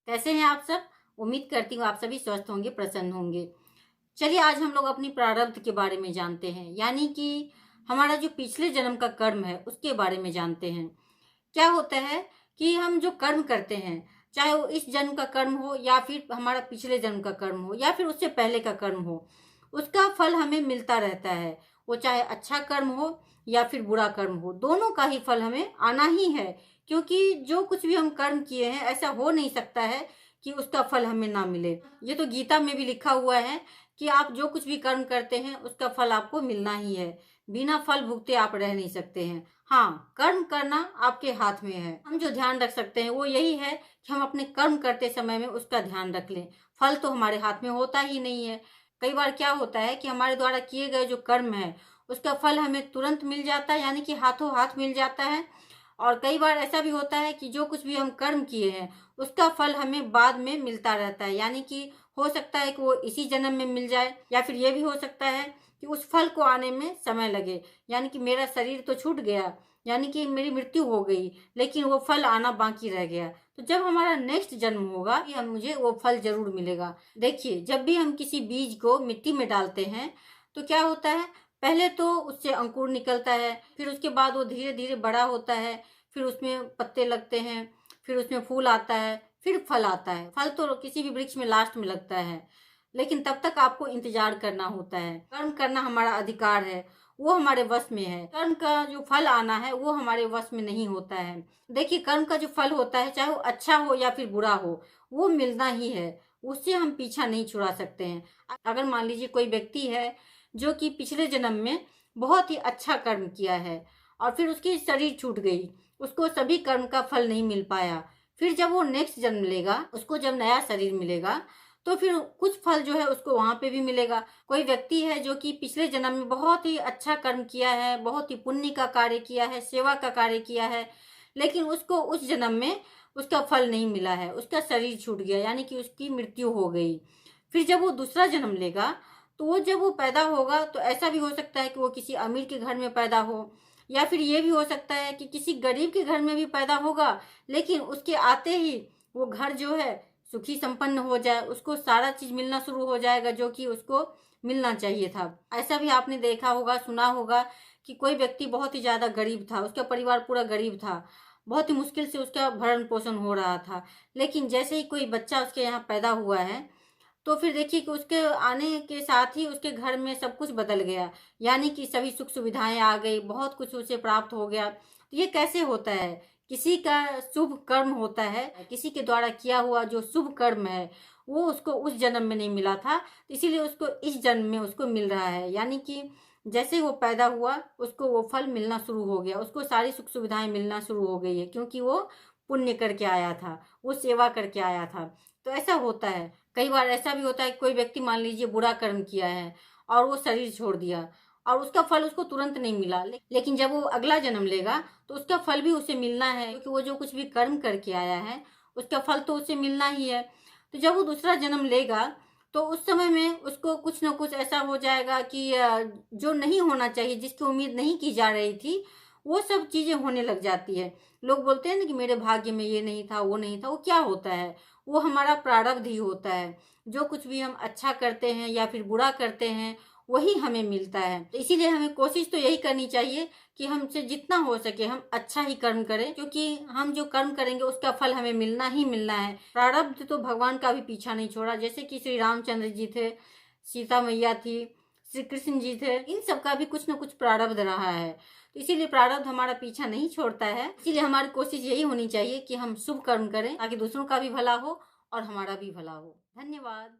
कैसे हैं आप सब? उम्मीद करती हूँ आप सभी स्वस्थ होंगे, प्रसन्न होंगे। चलिए आज हम लोग अपनी प्रारब्ध के बारे में जानते हैं, यानी कि हमारा जो पिछले जन्म का कर्म है उसके बारे में जानते हैं। क्या होता है कि हम जो कर्म करते हैं, चाहे वो इस जन्म का कर्म हो या फिर हमारा पिछले जन्म का कर्म हो या फिर उससे पहले का कर्म हो, उसका फल हमें मिलता रहता है। वो चाहे अच्छा कर्म हो या फिर बुरा कर्म हो, दोनों का ही फल हमें आना ही है। क्योंकि जो कुछ भी हम कर्म किए हैं, ऐसा हो नहीं सकता है कि उसका फल हमें ना मिले। ये तो गीता में भी लिखा हुआ है कि आप जो कुछ भी कर्म करते हैं उसका फल आपको मिलना ही है। बिना फल भुगते आप रह नहीं सकते हैं। हाँ, कर्म करना आपके हाथ में है। हम जो ध्यान रख सकते हैं वो यही है कि हम अपने कर्म करते समय में उसका ध्यान रख लें। फल तो हमारे हाथ में होता ही नहीं है। कई बार क्या होता है कि हमारे द्वारा किए गए जो कर्म है उसका फल हमें तुरंत मिल जाता है, यानी कि हाथों हाथ मिल जाता है। और कई बार ऐसा भी होता है कि जो कुछ भी हम कर्म किए हैं उसका फल हमें बाद में मिलता रहता है, यानी कि हो सकता है कि वो इसी जन्म में मिल जाए, या फिर ये भी हो सकता है कि उस फल को आने में समय लगे। यानी कि मेरा शरीर तो छूट गया, यानी कि मेरी मृत्यु हो गई, लेकिन वो फल आना बाकी रह गया। तो जब हमारा नेक्स्ट जन्म होगा कि हम मुझे वो फल जरूर मिलेगा। देखिए, जब भी हम किसी बीज को मिट्टी में डालते हैं तो क्या होता है, पहले तो उससे अंकुर निकलता है, फिर उसके बाद वो धीरे धीरे बड़ा होता है, फिर उसमें पत्ते लगते हैं, फिर उसमें फूल आता है, फिर फल आता है। फल तो किसी भी वृक्ष में लास्ट में लगता है, लेकिन तब तक आपको इंतजार करना होता है। कर्म करना हमारा अधिकार है, वो हमारे वश में है। कर्म का जो फल आना है वो हमारे वश में नहीं होता है। देखिए, कर्म का जो फल होता है, चाहे वो अच्छा हो या फिर बुरा हो, वो मिलना ही है। उससे हम पीछा नहीं छुड़ा सकते हैं। अगर मान लीजिए कोई व्यक्ति है जो कि पिछले जन्म में बहुत ही अच्छा कर्म किया है और फिर उसकी शरीर छूट गई, उसको सभी कर्म का फल नहीं मिल पाया। फिर जब वो नेक्स्ट जन्म लेगा, उसको जब नया शरीर मिलेगा, तो फिर कुछ फल जो है उसको वहां पे भी मिलेगा। कोई व्यक्ति है जो कि पिछले जन्म में बहुत ही अच्छा कर्म किया है, बहुत ही पुण्य का कार्य किया है, सेवा का कार्य किया है, लेकिन उसको उस जन्म में उसका फल नहीं मिला है, उसका शरीर छूट गया, यानी कि उसकी मृत्यु हो गई। फिर जब वो दूसरा जन्म लेगा, तो वो जब वो पैदा होगा तो ऐसा भी हो सकता है कि वो किसी अमीर के घर में पैदा हो, या फिर ये भी हो सकता है कि किसी गरीब के घर में भी पैदा होगा, लेकिन उसके आते ही वो घर जो है सुखी संपन्न हो जाए, उसको सारा चीज मिलना शुरू हो जाएगा जो कि उसको मिलना चाहिए था। ऐसा भी आपने देखा होगा, सुना होगा कि कोई व्यक्ति बहुत ही ज्यादा गरीब था, उसका परिवार पूरा गरीब था, बहुत ही मुश्किल से उसका भरण पोषण हो रहा था, लेकिन जैसे ही कोई बच्चा उसके यहाँ पैदा हुआ है, तो फिर देखिए कि उसके आने के साथ ही उसके घर में सब कुछ बदल गया, यानी कि सभी सुख सुविधाएं आ गई, बहुत कुछ उसे प्राप्त हो गया। तो ये कैसे होता है? किसी का शुभ कर्म होता है, किसी के द्वारा किया हुआ जो शुभ कर्म है वो उसको उस जन्म में नहीं मिला था, तो इसीलिए उसको इस जन्म में उसको मिल रहा है। यानी कि जैसे वो पैदा हुआ उसको वो फल मिलना शुरू हो गया, उसको सारी सुख सुविधाएं मिलना शुरू हो गई है, क्योंकि वो पुण्य करके आया था, वो सेवा करके आया था। तो ऐसा होता है। कई बार ऐसा भी होता है कि कोई व्यक्ति मान लीजिए बुरा कर्म किया है और वो शरीर छोड़ दिया और उसका फल उसको तुरंत नहीं मिला, लेकिन जब वो अगला जन्म लेगा तो उसका फल भी उसे मिलना है, क्योंकि वो जो कुछ भी कर्म करके आया है उसका फल तो उसे मिलना ही है। तो जब वो दूसरा जन्म लेगा तो उस समय में उसको कुछ ना कुछ ऐसा हो जाएगा कि जो नहीं होना चाहिए, जिसकी उम्मीद नहीं की जा रही थी, वो सब चीजें होने लग जाती है। लोग बोलते हैं ना कि मेरे भाग्य में ये नहीं था, वो नहीं था। वो क्या होता है? वो हमारा प्रारब्ध ही होता है। जो कुछ भी हम अच्छा करते हैं या फिर बुरा करते हैं वही हमें मिलता है। तो इसीलिए हमें कोशिश तो यही करनी चाहिए कि हमसे जितना हो सके हम अच्छा ही कर्म करें, क्योंकि हम जो कर्म करेंगे उसका फल हमें मिलना ही मिलना है। प्रारब्ध तो भगवान का भी पीछा नहीं छोड़ा, जैसे कि श्री रामचंद्र जी थे, सीता मैया थी, श्री कृष्ण जी थे, इन सब का भी कुछ न कुछ प्रारब्ध रहा है। तो इसीलिए प्रारब्ध हमारा पीछा नहीं छोड़ता है। इसीलिए हमारी कोशिश यही होनी चाहिए कि हम शुभ कर्म करें ताकि दूसरों का भी भला हो और हमारा भी भला हो। धन्यवाद।